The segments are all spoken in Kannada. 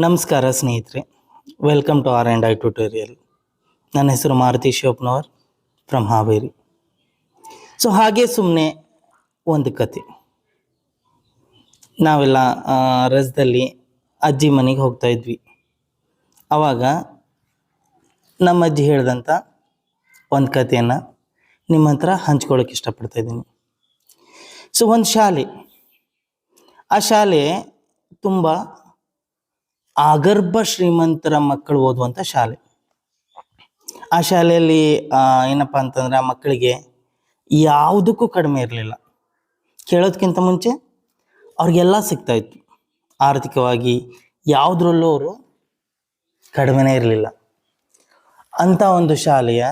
ನಮಸ್ಕಾರ ಸ್ನೇಹಿತರೆ, welcome to R and I tutorial. ನನ್ನ ಹೆಸರು ಮಾರುತಿ ಶಿವಪ್ಪನವರ್ ಫ್ರಮ್ ಹಾವೇರಿ. ಹಾಗೆ ಸುಮ್ಮನೆ ಒಂದು ಕತೆ. ನಾವೆಲ್ಲ ರಜದಲ್ಲಿ ಅಜ್ಜಿ ಮನೆಗೆ ಹೋಗ್ತಾ ಇದ್ವಿ. ಆವಾಗ ನಮ್ಮ ಅಜ್ಜಿ ಹೇಳಿದಂಥ ಒಂದು ಕಥೆಯನ್ನು ನಿಮ್ಮ ಹತ್ರ ಹಂಚ್ಕೊಳ್ಳೋಕೆ ಇಷ್ಟಪಡ್ತಾ ಇದ್ದೀನಿ. ಒಂದು ಶಾಲೆ, ಆ ಶಾಲೆ ತುಂಬ ಆಗರ್ಭ ಶ್ರೀಮಂತರ ಮಕ್ಕಳು ಓದುವಂಥ ಶಾಲೆ. ಆ ಶಾಲೆಯಲ್ಲಿ ಏನಪ್ಪ ಅಂತಂದರೆ ಆ ಮಕ್ಕಳಿಗೆ ಯಾವುದಕ್ಕೂ ಕಡಿಮೆ ಇರಲಿಲ್ಲ. ಕೇಳೋದಕ್ಕಿಂತ ಮುಂಚೆ ಅವ್ರಿಗೆಲ್ಲ ಸಿಗ್ತಾಯಿತ್ತು. ಆರ್ಥಿಕವಾಗಿ ಯಾವುದ್ರಲ್ಲೂ ಅವರು ಕಡಿಮೆನೇ ಇರಲಿಲ್ಲ. ಅಂಥ ಒಂದು ಶಾಲೆಯ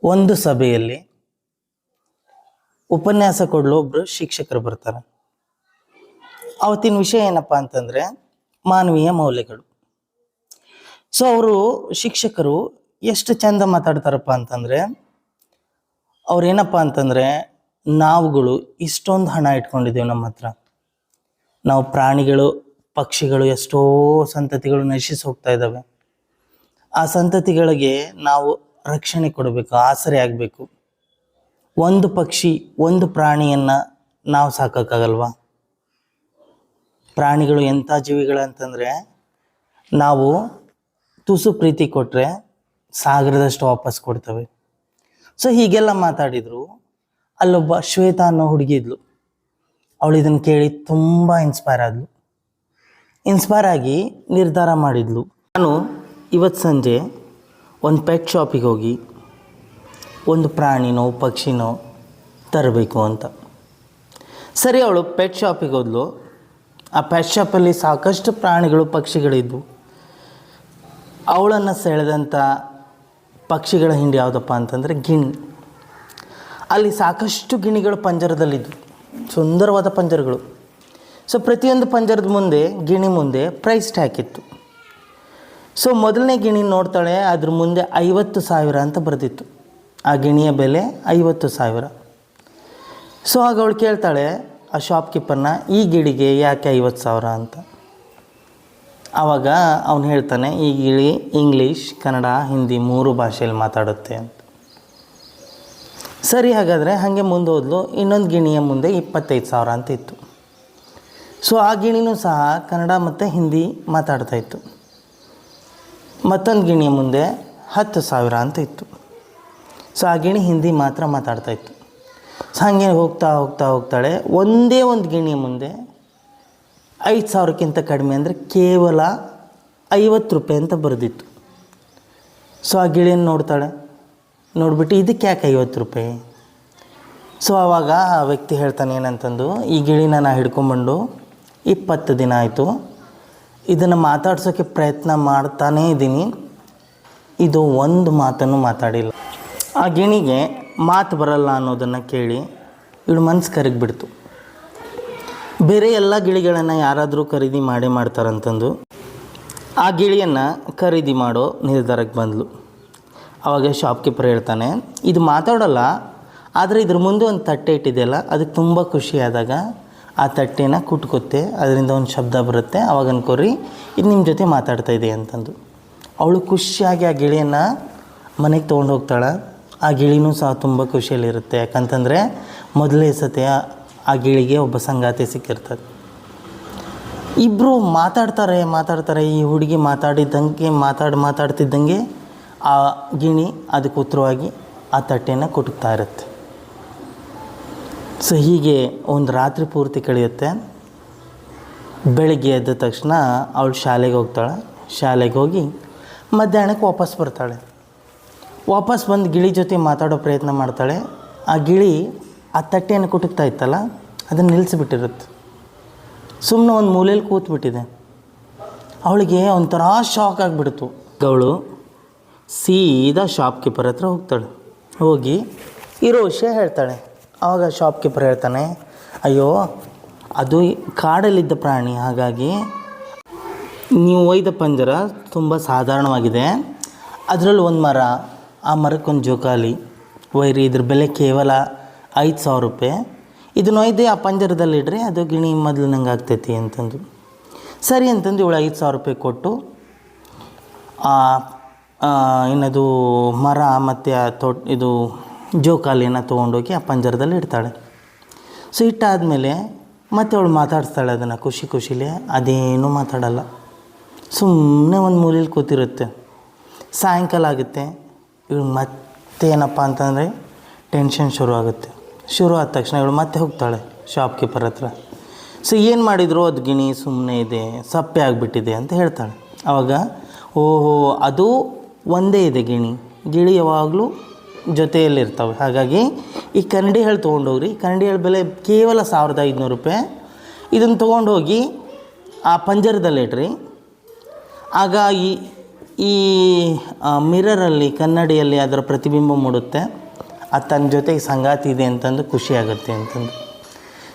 ಒಂದು ಸಭೆಯಲ್ಲಿ ಉಪನ್ಯಾಸ ಕೊಡಲು ಒಬ್ಬರು ಶಿಕ್ಷಕರು ಬರ್ತಾರೆ. ಅವತ್ತಿನ ವಿಷಯ ಏನಪ್ಪ ಅಂತಂದರೆ ಮಾನವೀಯ ಮೌಲ್ಯಗಳು. ಅವರು ಶಿಕ್ಷಕರು ಎಷ್ಟು ಚಂದ ಮಾತಾಡ್ತಾರಪ್ಪ ಅಂತಂದರೆ, ಅವ್ರೇನಪ್ಪ ಅಂತಂದರೆ, ನಾವುಗಳು ಇಷ್ಟೊಂದು ಹಣ ಇಟ್ಕೊಂಡಿದ್ದೇವೆ ನಮ್ಮ ಹತ್ರ. ನಾವು ಪ್ರಾಣಿಗಳು ಪಕ್ಷಿಗಳು ಎಷ್ಟೋ ಸಂತತಿಗಳು ನಶಿಸಿ ಹೋಗ್ತಾ ಇದ್ದಾವೆ. ಆ ಸಂತತಿಗಳಿಗೆ ನಾವು ರಕ್ಷಣೆ ಕೊಡಬೇಕು, ಆಸರೆ ಆಗಬೇಕು. ಒಂದು ಪಕ್ಷಿ ಒಂದು ಪ್ರಾಣಿಯನ್ನು ನಾವು ಸಾಕೋಕ್ಕಾಗಲ್ವಾ? ಪ್ರಾಣಿಗಳು ಎಂಥ ಜೀವಿಗಳಂತಂದರೆ, ನಾವು ತುಸು ಪ್ರೀತಿ ಕೊಟ್ಟರೆ ಸಾಗರದಷ್ಟು ವಾಪಸ್ ಕೊಡ್ತವೆ. ಹೀಗೆಲ್ಲ ಮಾತಾಡಿದರು. ಅಲ್ಲೊಬ್ಬ ಶ್ವೇತಾ ಅನ್ನೋ ಹುಡುಗಿ ಇದ್ಲು. ಅವಳು ಇದನ್ನು ಕೇಳಿ ತುಂಬ ಇನ್ಸ್ಪೈರ್ ಆಗಿ ನಿರ್ಧಾರ ಮಾಡಿದ್ಲು, ನಾನು ಇವತ್ತು ಸಂಜೆ ಒಂದು ಪೆಟ್ ಶಾಪಿಗೆ ಹೋಗಿ ಒಂದು ಪ್ರಾಣಿನೋ ಪಕ್ಷಿನೋ ತರಬೇಕು ಅಂತ. ಸರಿ, ಅವಳು ಪೆಟ್ ಶಾಪಿಗೆ ಹೋದ್ಲು. ಆ ಪೆಟ್ ಶಾಪಲ್ಲಿ ಸಾಕಷ್ಟು ಪ್ರಾಣಿಗಳು ಪಕ್ಷಿಗಳಿದ್ವು. ಅವಳನ್ನು ಸೆಳೆದಂಥ ಪಕ್ಷಿಗಳ ಹಿಂಡಿ ಯಾವುದಪ್ಪ ಅಂತಂದರೆ ಗಿಣಿ. ಅಲ್ಲಿ ಸಾಕಷ್ಟು ಗಿಣಿಗಳು ಪಂಜರದಲ್ಲಿದ್ವು, ಸುಂದರವಾದ ಪಂಜರಗಳು. ಪ್ರತಿಯೊಂದು ಪಂಜರದ ಮುಂದೆ ಗಿಣಿ ಮುಂದೆ ಪ್ರೈಸ್ ಟ್ಯಾಗ್ ಇತ್ತು. ಮೊದಲನೇ ಗಿಣಿ ನೋಡ್ತಾಳೆ, ಅದ್ರ ಮುಂದೆ 50,000 ಅಂತ ಬರೆದಿತ್ತು. ಆ ಗಿಣಿಯ ಬೆಲೆ 50,000. ಆಗ ಅವಳು ಕೇಳ್ತಾಳೆ ಆ ಶಾಪ್ಕೀಪರ್ನ, ಈ ಗಿಳಿಗೆ ಯಾಕೆ 50,000 ಅಂತ. ಆವಾಗ ಅವನು ಹೇಳ್ತಾನೆ, ಈ ಗಿಳಿ ಇಂಗ್ಲೀಷ್, ಕನ್ನಡ, ಹಿಂದಿ 3 ಭಾಷೆಯಲ್ಲಿ ಮಾತಾಡುತ್ತೆ ಅಂತ. ಸರಿ, ಹಾಗಾದರೆ ಹಾಗೆ ಮುಂದೆ ಹೋದ್ಲು. ಇನ್ನೊಂದು ಗಿಣಿಯ ಮುಂದೆ 25,000 ಅಂತ ಇತ್ತು. ಆ ಗಿಣಿನೂ ಸಹ ಕನ್ನಡ ಮತ್ತು ಹಿಂದಿ ಮಾತಾಡ್ತಾಯಿತ್ತು. ಮತ್ತೊಂದು ಗಿಣಿಯ ಮುಂದೆ 10,000 ಅಂತ ಇತ್ತು. ಆ ಗಿಣಿ ಹಿಂದಿ ಮಾತ್ರ ಮಾತಾಡ್ತಾಯಿತ್ತು. ಹಾಗೆ ಹೋಗ್ತಾಳೆ. ಒಂದೇ ಒಂದು ಗಿಣಿಯ ಮುಂದೆ 5,000ಕ್ಕಿಂತ ಕಡಿಮೆ, ಅಂದರೆ ಕೇವಲ 50 ರೂಪಾಯಿ ಅಂತ ಬರೆದಿತ್ತು. ಆ ಗಿಳಿಯನ್ನು ನೋಡ್ತಾಳೆ. ನೋಡ್ಬಿಟ್ಟು ಇದಕ್ಕೆ ಯಾಕೆ 50 ರೂಪಾಯಿ? ಆವಾಗ ಆ ವ್ಯಕ್ತಿ ಹೇಳ್ತಾನೆ ಏನಂತಂದು, ಈ ಗಿಳಿನ ನಾನು ಹಿಡ್ಕೊಂಬಂಡು 20 ದಿನ ಆಯಿತು. ಇದನ್ನು ಮಾತಾಡ್ಸೋಕ್ಕೆ ಪ್ರಯತ್ನ ಮಾಡ್ತಾನೇ ಇದ್ದೀನಿ. ಇದು ಒಂದು ಮಾತನ್ನು ಮಾತಾಡಿಲ್ಲ. ಆ ಗಿಣಿಗೆ ಮಾತು ಬರಲ್ಲ ಅನ್ನೋದನ್ನು ಕೇಳಿ ಇವಳು ಮನಸ್ಸು ಕರಗಿಬಿಡ್ತು. ಬೇರೆ ಎಲ್ಲ ಗಿಳಿಗಳನ್ನು ಯಾರಾದರೂ ಖರೀದಿ ಮಾಡ್ತಾರಂತಂದು ಆ ಗಿಳಿಯನ್ನು ಖರೀದಿ ಮಾಡೋ ನಿರ್ಧಾರಕ್ಕೆ ಬಂದಳು. ಆವಾಗ ಶಾಪ್ಕೀಪರ್ ಹೇಳ್ತಾನೆ, ಇದು ಮಾತಾಡೋಲ್ಲ, ಆದರೆ ಇದ್ರ ಮುಂದೆ ಒಂದು ತಟ್ಟೆ ಇಟ್ಟಿದೆಯಲ್ಲ, ಅದಕ್ಕೆ ತುಂಬ ಖುಷಿಯಾದಾಗ ಆ ತಟ್ಟೆನ ಕುಟ್ಕೊತ್ತೆ, ಅದರಿಂದ ಒಂದು ಶಬ್ದ ಬರುತ್ತೆ, ಆವಾಗ ಅನ್ಕೋರಿ ಇದು ನಿಮ್ಮ ಜೊತೆ ಮಾತಾಡ್ತಾ ಇದೆ ಅಂತಂದು. ಅವಳು ಖುಷಿಯಾಗಿ ಆ ಗಿಳಿಯನ್ನು ಮನೆಗೆ ತೊಗೊಂಡು ಹೋಗ್ತಾಳೆ. ಆ ಗಿಳಿನೂ ಸಹ ತುಂಬ ಖುಷಿಯಲ್ಲಿರುತ್ತೆ. ಯಾಕಂತಂದರೆ ಮೊದಲೇ ಸತಿ ಆ ಗಿಳಿಗೆ ಒಬ್ಬ ಸಂಗಾತಿ ಸಿಕ್ಕಿರ್ತದೆ. ಇಬ್ಬರು ಮಾತಾಡ್ತಾರೆ. ಈ ಹುಡುಗಿ ಮಾತಾಡ್ತಿದ್ದಂಗೆ ಆ ಗಿಣಿ ಅದಕ್ಕೆ ಉತ್ತರವಾಗಿ ಆ ತಟ್ಟೆಯನ್ನು ಕುಟುಕ್ತಾ ಇರುತ್ತೆ. ಹೀಗೆ ಒಂದು ರಾತ್ರಿ ಪೂರ್ತಿ ಕಳೆಯುತ್ತೆ. ಬೆಳಗ್ಗೆ ಎದ್ದ ತಕ್ಷಣ ಅವಳು ಶಾಲೆಗೆ ಹೋಗ್ತಾಳೆ. ಶಾಲೆಗೆ ಹೋಗಿ ಮಧ್ಯಾಹ್ನಕ್ಕೆ ವಾಪಸ್ ಬರ್ತಾಳೆ. ವಾಪಸ್ ಬಂದು ಗಿಳಿ ಜೊತೆ ಮಾತಾಡೋ ಪ್ರಯತ್ನ ಮಾಡ್ತಾಳೆ. ಆ ಗಿಳಿ ಆ ತಟ್ಟೆಯನ್ನು ಕುಟುಕ್ತಾ ಇತ್ತಲ್ಲ, ಅದನ್ನು ನಿಲ್ಲಿಸಿಬಿಟ್ಟಿರುತ್ತೆ. ಸುಮ್ಮನೆ ಒಂದು ಮೂಲೆಯಲ್ಲಿ ಕೂತ್ಬಿಟ್ಟಿದೆ. ಅವಳಿಗೆ ಒಂಥರ ಶಾಕ್ ಆಗಿಬಿಡ್ತು. ಅವಳು ಸೀದಾ ಶಾಪ್ಕೀಪರ್ ಹತ್ರ ಹೋಗ್ತಾಳೆ. ಹೋಗಿ ಇರೋ ವಿಷಯ ಹೇಳ್ತಾಳೆ. ಆವಾಗ ಶಾಪ್ಕೀಪರ್ ಹೇಳ್ತಾನೆ, ಅಯ್ಯೋ ಅದು ಕಾಡಲ್ಲಿದ್ದ ಪ್ರಾಣಿ, ಹಾಗಾಗಿ ನೀವು ಒಯ್ದ ಪಂಜರ ತುಂಬ ಸಾಧಾರಣವಾಗಿದೆ. ಅದರಲ್ಲಿ ಒಂದು ಮರ, ಆ ಮರಕ್ಕೊಂದು ಜೋಕಾಲಿ ವೈರಿ, ಇದ್ರ ಬೆಲೆ ಕೇವಲ 5,000 ರೂಪಾಯಿ. ಇದನ್ನು ಒಯ್ದು ಆ ಪಂಜರದಲ್ಲಿಡ್ರಿ, ಅದು ಗಿಣಿ ಮೊದಲು ನಂಗೆ ಆಗ್ತೈತಿ ಅಂತಂದು. ಸರಿ ಅಂತಂದು ಇವಳು 5,000 ರೂಪಾಯಿ ಕೊಟ್ಟು ಏನದು ಮರ ಮತ್ತು ಇದು ಜೋಕಾಲಿನ ತೊಗೊಂಡೋಗಿ ಆ ಪಂಜರದಲ್ಲಿ ಇಡ್ತಾಳೆ. ಸೊ ಇಟ್ಟಾದಮೇಲೆ ಮತ್ತೆ ಅವಳು ಮಾತಾಡಿಸ್ತಾಳೆ ಅದನ್ನು ಖುಷಿಲೇ. ಅದೇನೂ ಮಾತಾಡಲ್ಲ, ಸುಮ್ಮನೆ ಒಂದು ಮೂಲೆಯಲ್ಲಿ ಕೂತಿರುತ್ತೆ. ಸಾಯಂಕಾಲ ಆಗುತ್ತೆ, ಇವಳು ಮತ್ತೇನಪ್ಪ ಅಂತಂದರೆ ಟೆನ್ಷನ್ ಶುರು ಆಗುತ್ತೆ. ಶುರು ಆದ ತಕ್ಷಣ ಇವಳು ಮತ್ತೆ ಹೋಗ್ತಾಳೆ ಶಾಪ್ಕೀಪರ್ ಹತ್ರ. ಸೊ ಏನು ಮಾಡಿದ್ರು ಅದು ಗಿಣಿ ಸುಮ್ಮನೆ ಇದೆ, ಸಪ್ಪೆ ಆಗಿಬಿಟ್ಟಿದೆ ಅಂತ ಹೇಳ್ತಾಳೆ. ಆವಾಗ ಓಹೋ ಅದು ಒಂದೇ ಇದೆ ಗಿಳಿ ಯಾವಾಗಲೂ ಜೊತೆಯಲ್ಲಿರ್ತವೆ. ಹಾಗಾಗಿ ಈ ಕನ್ನಡಿ ಹೇಳಿ ತೊಗೊಂಡೋಗ್ರಿ, ಕನ್ನಡಿ ಹೇಳಿ ಬೆಲೆ ಕೇವಲ 1,500 ರೂಪಾಯಿ. ಇದನ್ನು ತೊಗೊಂಡೋಗಿ ಆ ಪಂಜರದಲ್ಲಿಡ್ರಿ. ಆಗ ಈ ಮಿರರಲ್ಲಿ ಕನ್ನಡಿಯಲ್ಲಿ ಅದರ ಪ್ರತಿಬಿಂಬ ಮೂಡುತ್ತೆ. ಅದು ತನ್ನ ಜೊತೆಗೆ ಸಂಗಾತಿ ಇದೆ ಅಂತಂದು ಖುಷಿಯಾಗುತ್ತೆ ಅಂತಂದು.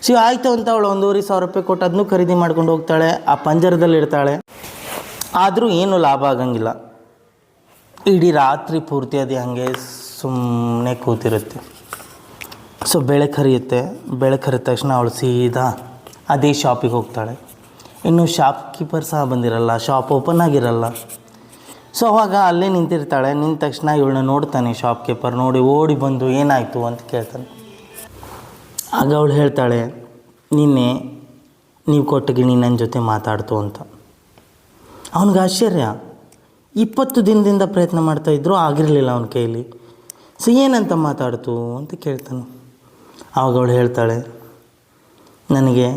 ಸೊ ಆಯಿತು ಅಂತ ಅವಳು 1,500 ರೂಪಾಯಿ ಕೊಟ್ಟು ಅದನ್ನೂ ಖರೀದಿ ಮಾಡ್ಕೊಂಡು ಹೋಗ್ತಾಳೆ, ಆ ಪಂಜರದಲ್ಲಿ ಇಡ್ತಾಳೆ. ಆದರೂ ಏನೂ ಲಾಭ ಆಗಂಗಿಲ್ಲ. ಇಡೀ ರಾತ್ರಿ ಪೂರ್ತಿ ಅದು ಹಾಗೆ ಸುಮ್ಮನೆ ಕೂತಿರುತ್ತೆ. ಸೊ ಬೆಳಕು ಹರಿಯುತ್ತೆ. ಬೆಳಕು ಹರಿದ ತಕ್ಷಣ ಅವಳು ಸೀದಾ ಅದೇ ಶಾಪಿಗೆ ಹೋಗ್ತಾಳೆ. ಇನ್ನು ಶಾಪ್ಕೀಪರ್ ಸಹ ಬಂದಿರಲ್ಲ, ಶಾಪ್ ಓಪನ್ ಆಗಿರಲ್ಲ. ಸೊ ಅವಾಗ ಅಲ್ಲೇ ನಿಂತಿರ್ತಾಳೆ. ನಿಂತ ತಕ್ಷಣ ಇವಳನ್ನ ನೋಡ್ತಾನೆ ಶಾಪ್ಕೀಪರ್. ನೋಡಿ ಓಡಿ ಬಂದು ಏನಾಯಿತು ಅಂತ ಕೇಳ್ತಾನೆ. ಆಗ ಅವಳು ಹೇಳ್ತಾಳೆ, ನಿನ್ನೆ ನೀವು ಕೊಟ್ಟ ಗಿಣಿ ನನ್ನ ಜೊತೆ ಮಾತಾಡ್ತು ಅಂತ. ಅವನಿಗೆ ಆಶ್ಚರ್ಯ. 20 ದಿನದಿಂದ ಪ್ರಯತ್ನ ಮಾಡ್ತಾಯಿದ್ರು, ಆಗಿರಲಿಲ್ಲ ಅವನ ಕೈಲಿ. ಸೊ ಏನಂತ ಮಾತಾಡ್ತು ಅಂತ ಕೇಳ್ತಾನೆ. ಆವಾಗ ಅವಳು ಹೇಳ್ತಾಳೆ, ನನಗೆ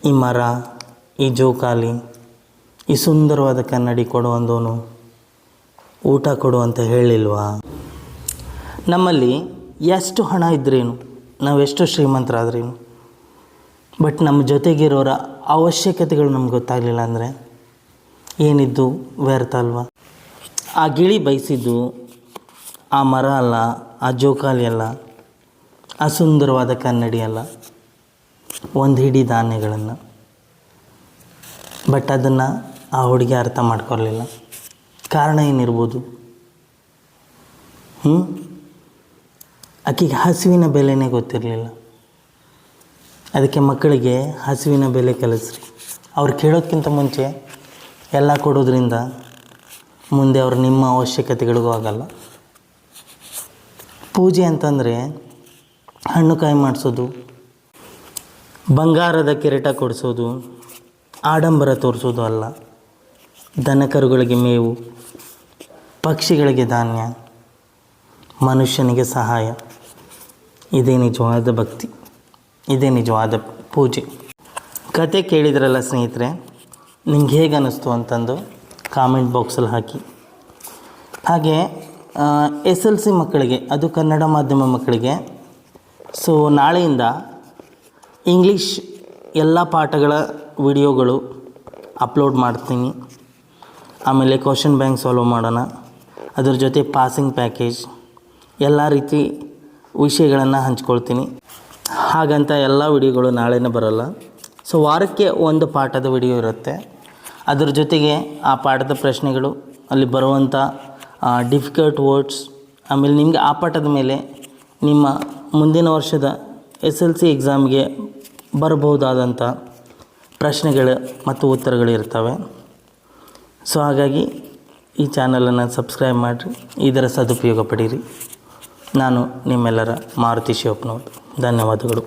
ಈ ಮರ, ಈ ಜೋಕಾಲಿ, ಈ ಸುಂದರವಾದ ಕನ್ನಡಿ ಕೊಡುವಂದವನು ಊಟ ಕೊಡು ಅಂತ ಹೇಳಿಲ್ವಾ? ನಮ್ಮಲ್ಲಿ ಎಷ್ಟು ಹಣ ಇದ್ರೇನು, ನಾವೆಷ್ಟು ಶ್ರೀಮಂತರಾದ್ರೇನು, ಬಟ್ ನಮ್ಮ ಜೊತೆಗಿರೋರ ಅವಶ್ಯಕತೆಗಳು ನಮ್ಗೆ ಗೊತ್ತಾಗಲಿಲ್ಲ ಅಂದರೆ ಏನಿದ್ದು ವ್ಯರ್ಥ ಅಲ್ವಾ? ಆ ಗಿಳಿ ಬಯಸಿದ್ದು ಆ ಮರ ಅಲ್ಲ, ಆ ಜೋಕಾಲಿ ಅಲ್ಲ, ಆ ಸುಂದರವಾದ ಕನ್ನಡಿ ಅಲ್ಲ, ಒಂದು ಹಿಡಿ ಧಾನ್ಯಗಳನ್ನು. ಬಟ್ ಅದನ್ನು ಆ ಹುಡುಗಿ ಅರ್ಥ ಮಾಡ್ಕೊಳ್ಲಿಲ್ಲ. ಕಾರಣ ಏನಿರ್ಬೋದು? ಆಕೆಗೆ ಹಸಿವಿನ ಬೆಲೆನೇ ಗೊತ್ತಿರಲಿಲ್ಲ. ಅದಕ್ಕೆ ಮಕ್ಕಳಿಗೆ ಹಸಿವಿನ ಬೆಲೆ ಕಲಿಸ್ರಿ. ಅವ್ರು ಕೇಳೋದಕ್ಕಿಂತ ಮುಂಚೆ ಎಲ್ಲ ಕೊಡೋದ್ರಿಂದ ಮುಂದೆ ಅವರು ನಿಮ್ಮ ಅವಶ್ಯಕತೆಗಳಿಗೂ ಆಗಲ್ಲ. ಪೂಜೆ ಅಂತಂದರೆ ಹಣ್ಣು ಕಾಯಿ ಮಾಡಿಸೋದು, ಬಂಗಾರದ ಕಿರೀಟ ಕೊಡಿಸೋದು, ಆಡಂಬರ ತೋರಿಸೋದು ಅಲ್ಲ. ದನಕರುಗಳಿಗೆ ಮೇವು, ಪಕ್ಷಿಗಳಿಗೆ ಧಾನ್ಯ, ಮನುಷ್ಯನಿಗೆ ಸಹಾಯ. ಇದೇ ನಿಜವಾದ ಭಕ್ತಿ, ಇದೇ ನಿಜವಾದ ಪೂಜೆ. ಕತೆ ಕೇಳಿದ್ರಲ್ಲ ಸ್ನೇಹಿತರೆ, ನಿಮ್ಗೆ ಹೇಗೆ ಅನ್ನಿಸ್ತು ಅಂತಂದು ಕಾಮೆಂಟ್ ಬಾಕ್ಸಲ್ಲಿ ಹಾಕಿ. ಹಾಗೆ SLC ಮಕ್ಕಳಿಗೆ, ಅದು ಕನ್ನಡ ಮಾಧ್ಯಮ ಮಕ್ಕಳಿಗೆ, ಸೊ ನಾಳೆಯಿಂದ ಇಂಗ್ಲೀಷ್ ಎಲ್ಲ ಪಾಠಗಳ ವಿಡಿಯೋಗಳು ಅಪ್ಲೋಡ್ ಮಾಡ್ತೀನಿ. ಆಮೇಲೆ ಕ್ವಶನ್ ಬ್ಯಾಂಕ್ ಸಾಲ್ವ್ ಮಾಡೋಣ, ಅದ್ರ ಜೊತೆ ಪಾಸಿಂಗ್ ಪ್ಯಾಕೇಜ್, ಎಲ್ಲ ರೀತಿ ವಿಷಯಗಳನ್ನು ಹಂಚ್ಕೊಳ್ತೀನಿ. ಹಾಗಂತ ಎಲ್ಲ ವಿಡಿಯೋಗಳು ನಾಳೆನೇ ಬರೋಲ್ಲ. ಸೊ ವಾರಕ್ಕೆ ಒಂದು ಪಾಠದ ವಿಡಿಯೋ ಇರುತ್ತೆ. ಅದ್ರ ಜೊತೆಗೆ ಆ ಪಾಠದ ಪ್ರಶ್ನೆಗಳು, ಅಲ್ಲಿ ಬರುವಂಥ ಡಿಫಿಕಲ್ಟ್ ವರ್ಡ್ಸ್, ಆಮೇಲೆ ನಿಮಗೆ ಆ ಪಾಠದ ಮೇಲೆ ನಿಮ್ಮ ಮುಂದಿನ ವರ್ಷದ SLC ಎಕ್ಸಾಮ್ಗೆ ಬರಬಹುದಾದಂಥ ಪ್ರಶ್ನೆಗಳು ಮತ್ತು ಉತ್ತರಗಳು ಇರ್ತವೆ. ಸೊ ಹಾಗಾಗಿ ಈ ಚಾನಲನ್ನು ಸಬ್ಸ್ಕ್ರೈಬ್ ಮಾಡಿರಿ, ಇದರ ಸದುಪಯೋಗ ಪಡೀರಿ. ನಾನು ನಿಮ್ಮೆಲ್ಲರ ಮಾರುತಿ ಶಿವಪ್ಪನವರು. ಧನ್ಯವಾದಗಳು.